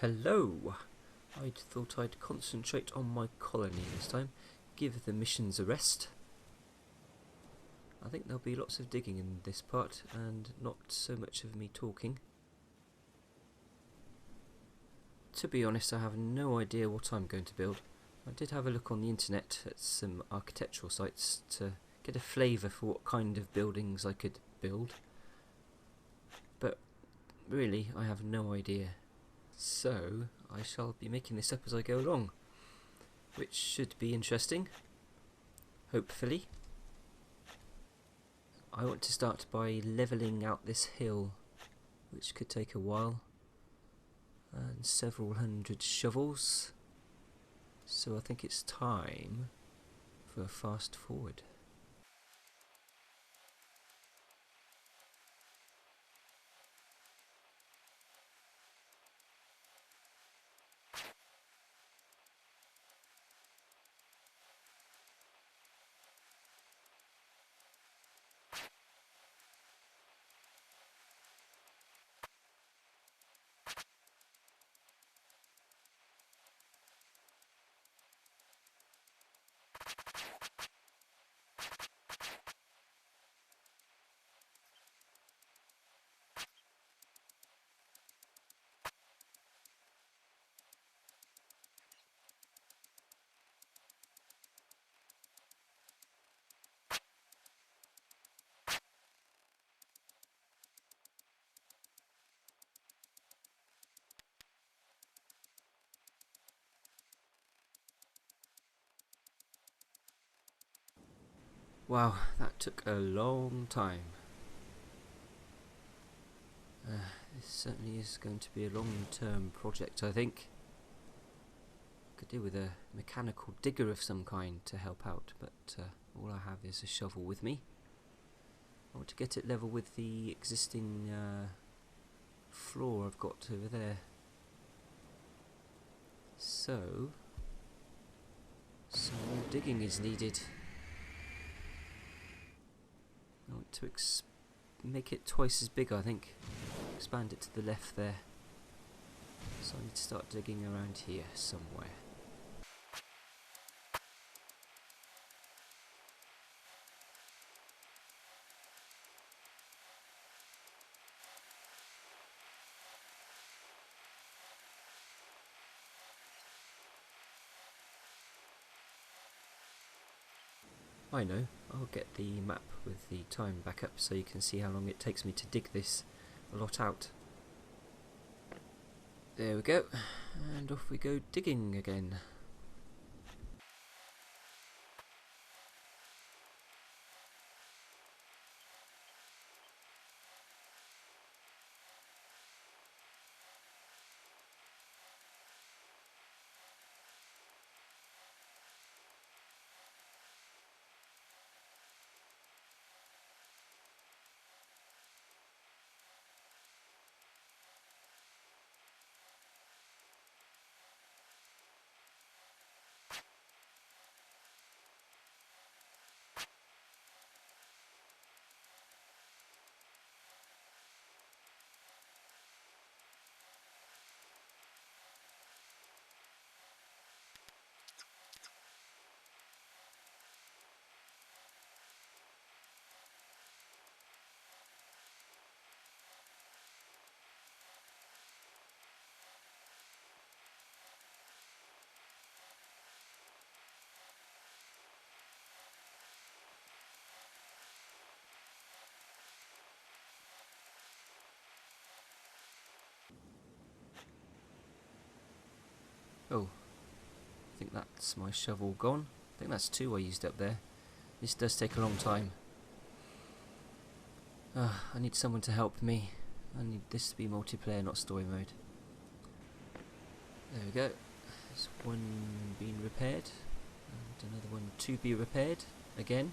Hello! I thought I'd concentrate on my colony this time, give the missions a rest. I think there'll be lots of digging in this part, and not so much of me talking. To be honest, I have no idea what I'm going to build. I did have a look on the internet at some architectural sites to get a flavour for what kind of buildings I could build. But really, I have no idea. So, I shall be making this up as I go along, which should be interesting, hopefully. I want to start by levelling out this hill, which could take a while, and several hundred shovels, so I think it's time for a fast forward. Wow, that took a long time. This certainly is going to be a long-term project, I think. Could do with a mechanical digger of some kind to help out, but all I have is a shovel with me. I want to get it level with the existing floor I've got over there. So, some more digging is needed. I want to make it twice as big, I think. Expand it to the left there. So I need to start digging around here somewhere. I know, I'll get the map with the time back up so you can see how long it takes me to dig this lot out. There we go, and off we go digging again. Oh, I think that's my shovel gone. I think that's two I used up there. This does take a long time. I need someone to help me. I need this to be multiplayer, not story mode. There we go. There's one being repaired, and another one to be repaired again.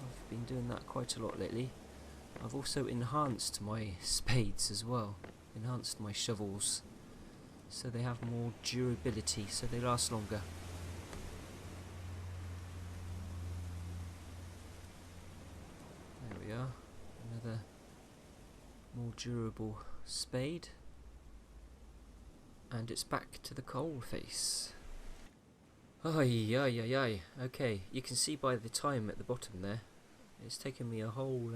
I've been doing that quite a lot lately. I've also enhanced my spades as well. Enhanced my shovels, so they have more durability, so they last longer. There we are. Another more durable spade. And it's back to the coal face. Ay, ay, ay, ay. Okay, you can see by the time at the bottom there, it's taken me a whole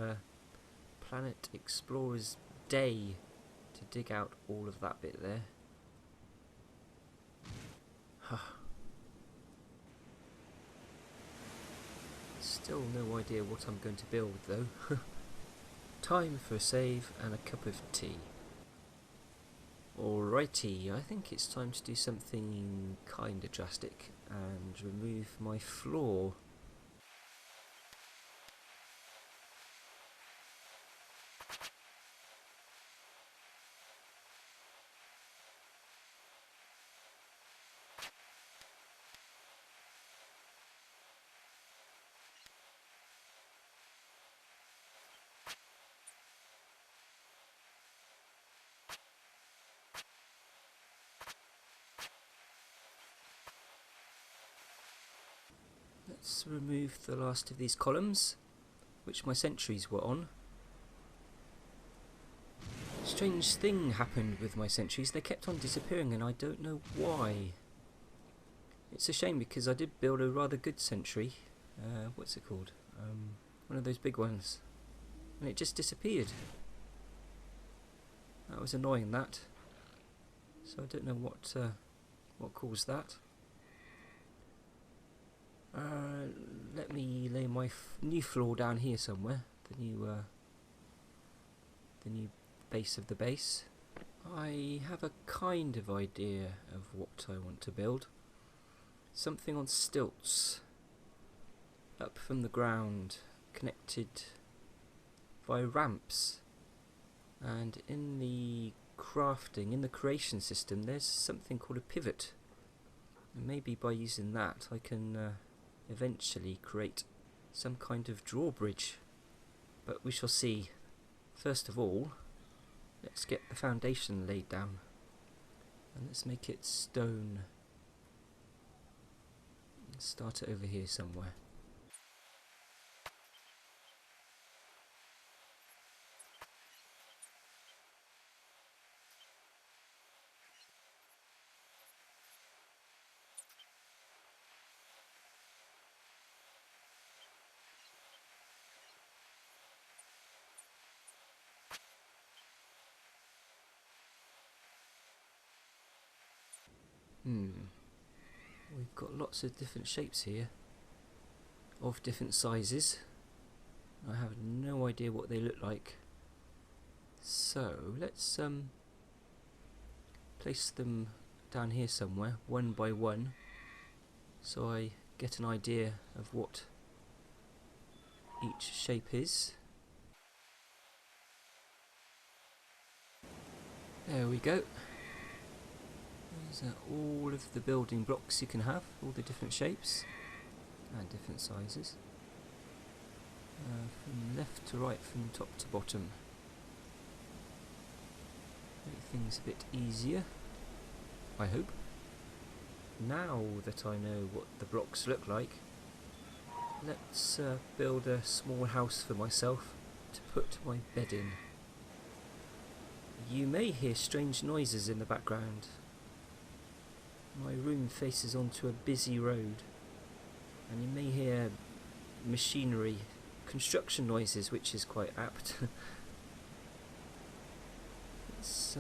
Planet Explorer's day to dig out all of that bit there. Still no idea what I'm going to build though. Time for a save and a cup of tea. Alrighty, I think it's time to do something kinda drastic and remove my floor. Let's remove the last of these columns, which my sentries were on. Strange thing happened with my sentries, they kept on disappearing and I don't know why. It's a shame because I did build a rather good sentry, what's it called, one of those big ones, and it just disappeared. That was annoying, that. So I don't know what caused that. Let me lay my new floor down here somewhere, the new base of the base. I have a kind of idea of what I want to build. Something on stilts, up from the ground, connected by ramps. And in the crafting, in the creation system, there's something called a pivot. And maybe by using that I can eventually create some kind of drawbridge. But we shall see. First of all, let's get the foundation laid down. And let's make it stone. Let's start it over here somewhere. We've got lots of different shapes here, of different sizes. I have no idea what they look like. So let's place them down here somewhere, one by one, so I get an idea of what each shape is. There we go. These are all of the building blocks you can have, all the different shapes and different sizes. From left to right, from top to bottom. Make things a bit easier, I hope. Now that I know what the blocks look like, let's build a small house for myself to put my bed in. You may hear strange noises in the background. My room faces onto a busy road, and you may hear machinery, construction noises, which is quite apt. Let's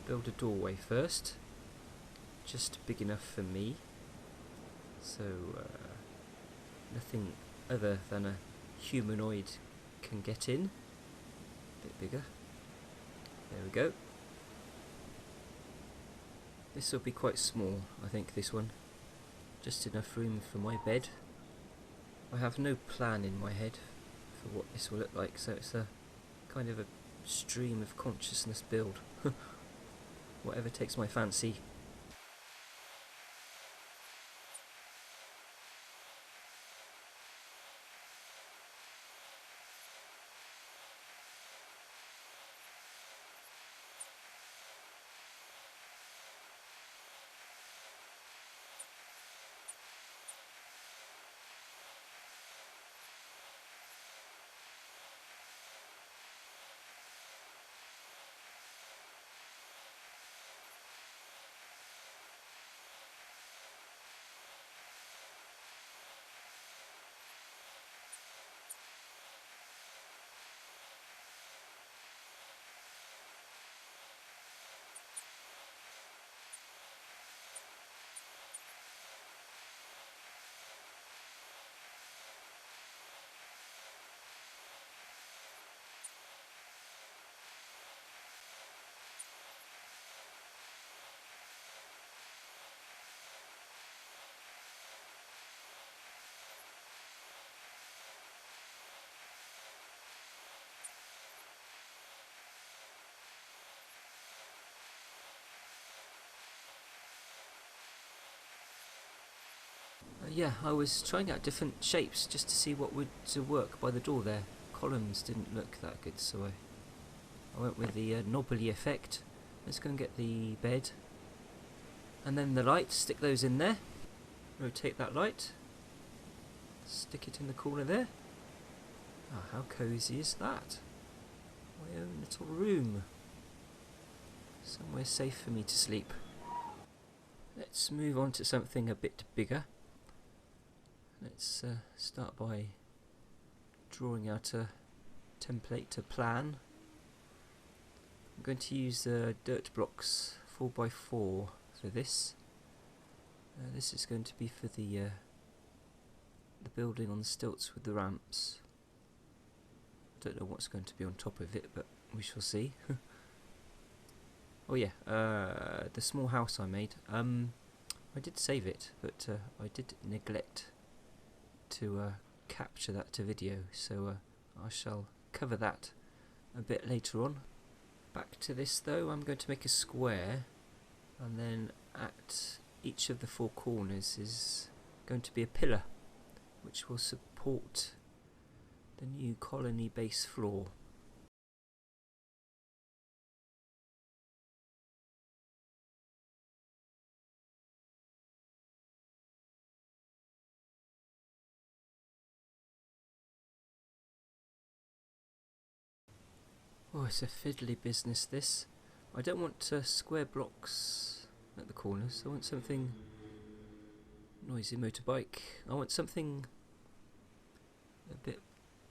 build a doorway first, just big enough for me, so nothing other than a humanoid can get in. A bit bigger. There we go. This will be quite small, I think, this one. Just enough room for my bed. I have no plan in my head for what this will look like, so it's a kind of a stream of consciousness build. Whatever takes my fancy. Yeah, I was trying out different shapes just to see what would work by the door there. Columns didn't look that good, so I went with the knobbly effect. Let's go and get the bed. And then the light, stick those in there. Rotate that light. Stick it in the corner there. Ah, how cosy is that? My own little room. Somewhere safe for me to sleep. Let's move on to something a bit bigger. Let's start by drawing out a template, a plan. I'm going to use dirt blocks 4x4 for this. This is going to be for the building on stilts with the ramps. Don't know what's going to be on top of it, but we shall see. Oh yeah, the small house I made. I did save it, but I did neglect to capture that to video, so I shall cover that a bit later on. Back to this though, I'm going to make a square, and then at each of the four corners is going to be a pillar which will support the new colony base floor. Oh, it's a fiddly business this. I don't want square blocks at the corners. I want something... Noisy motorbike. I want something a bit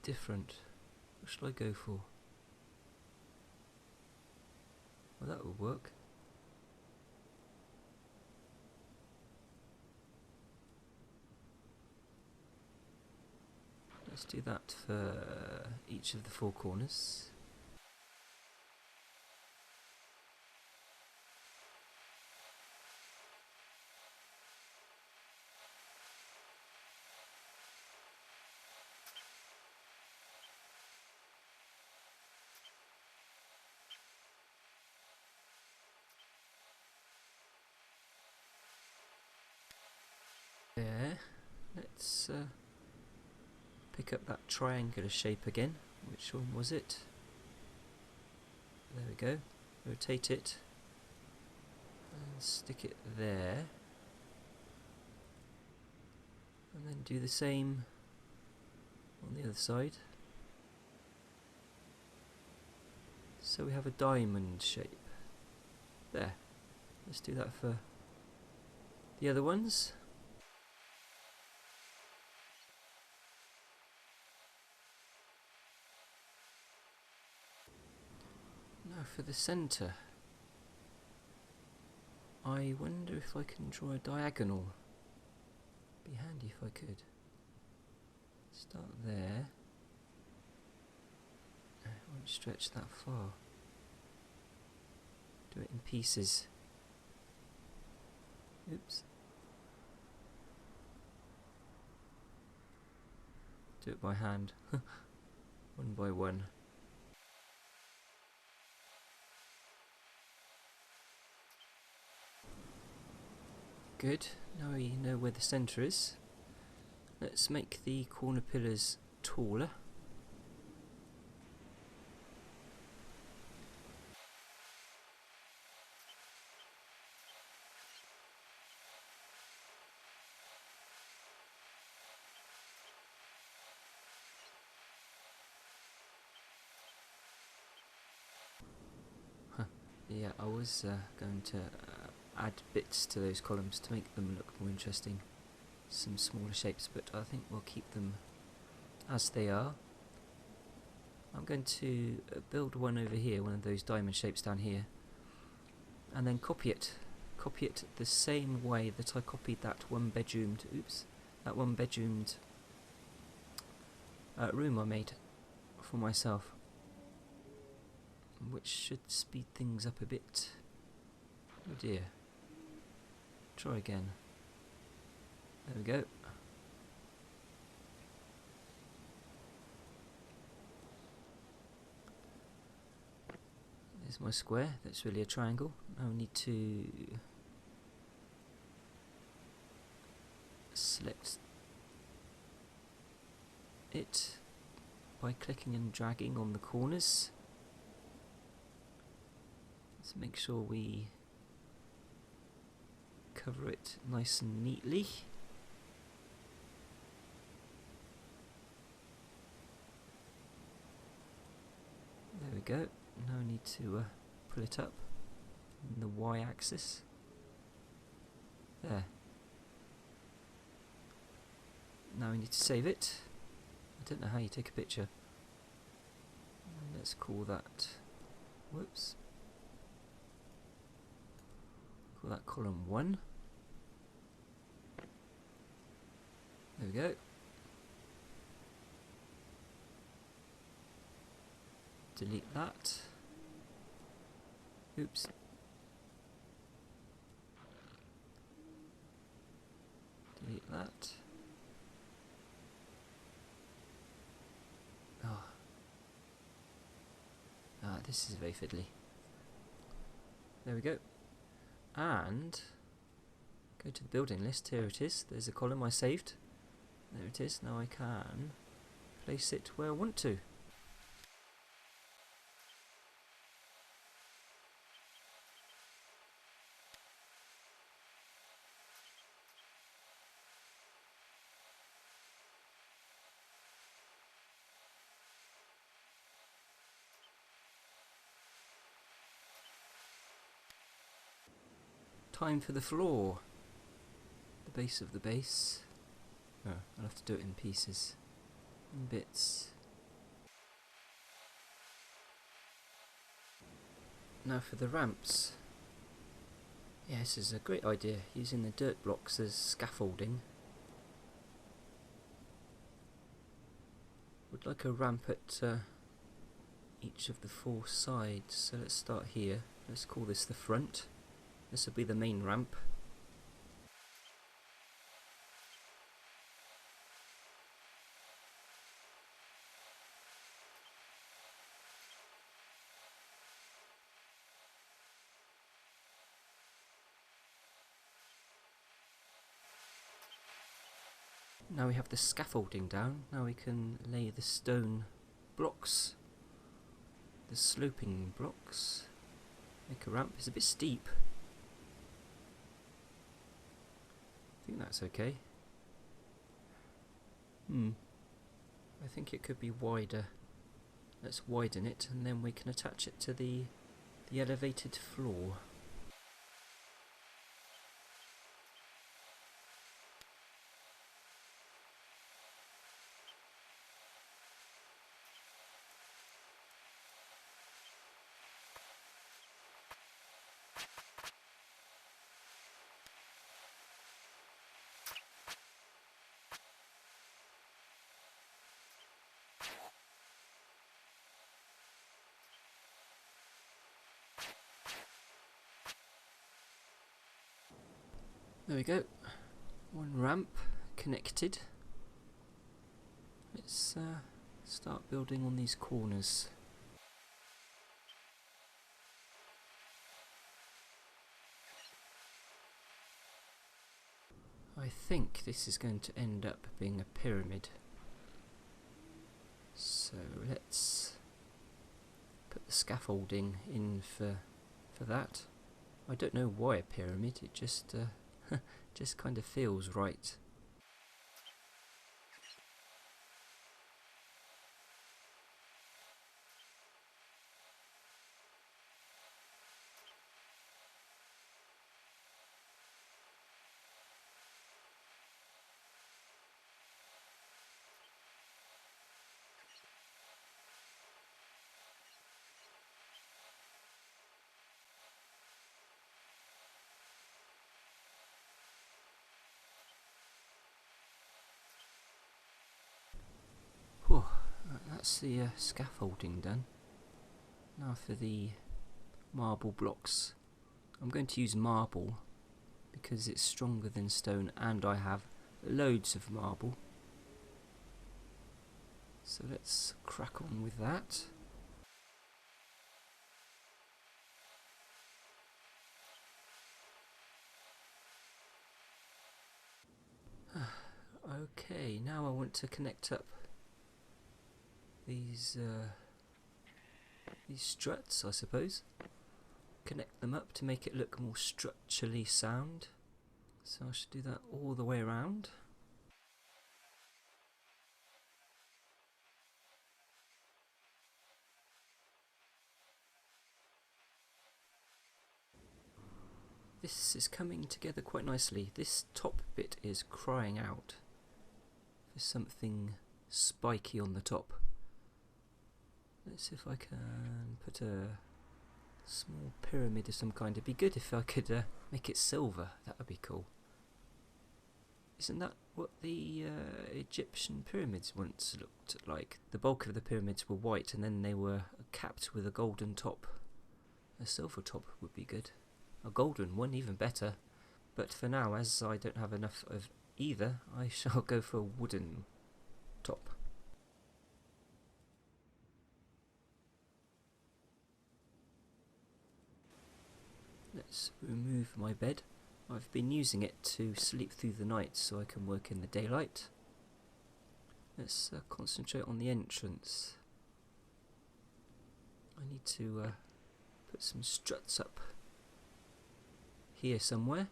different. What shall I go for? Well, that would work. Let's do that for each of the four corners. There. Let's pick up that triangular shape again. Which one was it? There we go. Rotate it and stick it there. And then do the same on the other side. So we have a diamond shape. There. Let's do that for the other ones. Now for the centre. I wonder if I can draw a diagonal. Be handy if I could. Start there. I won't stretch that far. Do it in pieces. Oops. Do it by hand. One by one. Good. Now we know where the centre is. Let's make the corner pillars taller. Yeah, I was going to add bits to those columns to make them look more interesting. Some smaller shapes, but I think we'll keep them as they are. I'm going to build one over here, one of those diamond shapes down here, and then copy it. Copy it the same way that I copied that one bedroomed, room I made for myself, which should speed things up a bit. Oh dear. Try again. There we go. There's my square. That's really a triangle. Now we need to select it by clicking and dragging on the corners. Let's make sure we cover it nice and neatly. There we go. Now I need to pull it up in the y-axis. There. Now we need to save it. I don't know how you take a picture. Let's call that, whoops, call that column 1. There we go. Delete that. Oops. Delete that. Oh. This is very fiddly. There we go. And go to the building list. Here it is. There's a column I saved. There it is. Now I can place it where I want to. Time for the floor. The base of the base. Oh, I'll have to do it in pieces, in bits. Now for the ramps. Yeah, this is a great idea, using the dirt blocks as scaffolding. Would like a ramp at each of the 4 sides, so let's start here. Let's call this the front. This will be the main ramp. Now we have the scaffolding down, now we can lay the stone blocks, the sloping blocks. Make a ramp. It's a bit steep. I think that's okay. I think it could be wider. Let's widen it and then we can attach it to the elevated floor. There we go, one ramp connected. Let's start building on these corners. I think this is going to end up being a pyramid. So let's put the scaffolding in for that. I don't know why a pyramid, it just kind of feels right. Whew, that's the scaffolding done. Now for the marble blocks. I'm going to use marble because it's stronger than stone and I have loads of marble. So let's crack on with that. Okay, now I want to connect up these struts, I suppose. Connect them up to make it look more structurally sound. So I should do that all the way around. This is coming together quite nicely. This top bit is crying out for something spiky on the top. Let's see if I can put a small pyramid of some kind. It'd be good if I could make it silver. That would be cool. Isn't that what the Egyptian pyramids once looked like? The bulk of the pyramids were white and then they were capped with a golden top. A silver top would be good. A golden one, even better. But for now, as I don't have enough of either, I shall go for a wooden top. Let's remove my bed. I've been using it to sleep through the night so I can work in the daylight. Let's concentrate on the entrance. I need to put some struts up here somewhere.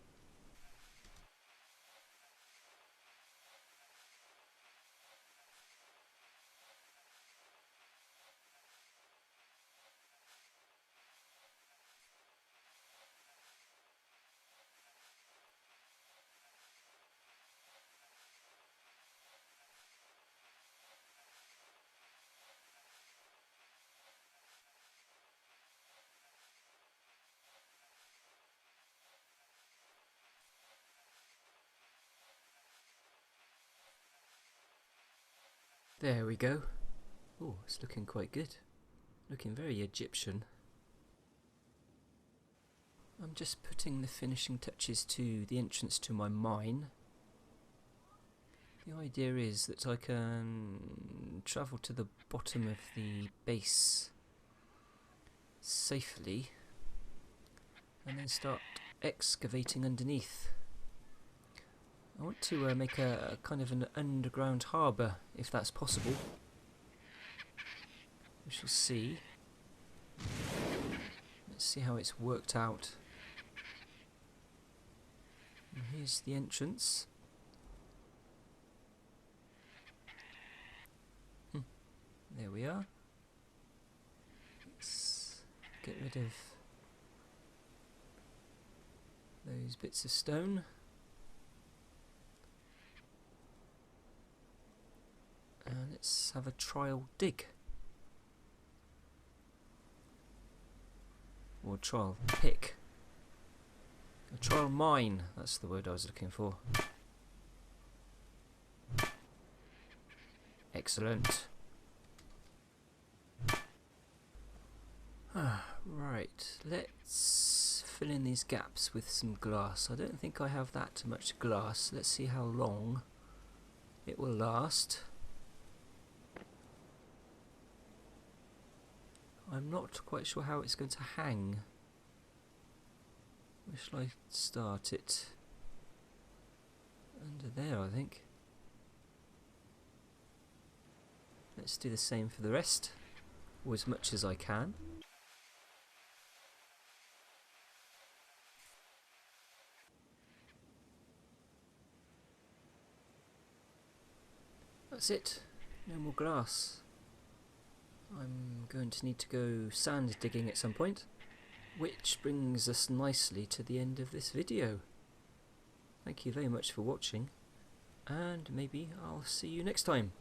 There we go. Oh, it's looking quite good. Looking very Egyptian. I'm just putting the finishing touches to the entrance to my mine. The idea is that I can travel to the bottom of the base safely and then start excavating underneath. I want to make a kind of an underground harbour, if that's possible. We shall see. Let's see how it's worked out. And here's the entrance. There we are. Let's get rid of those bits of stone. And let's have a trial dig. Or a trial pick. A trial mine, that's the word I was looking for. Excellent. Right, let's fill in these gaps with some glass. I don't think I have that much glass. Let's see how long it will last. I'm not quite sure how it's going to hang. Where shall I start it? Under there, I think. Let's do the same for the rest, or as much as I can. That's it. No more glass. I'm going to need to go sand digging at some point, which brings us nicely to the end of this video. Thank you very much for watching, and maybe I'll see you next time.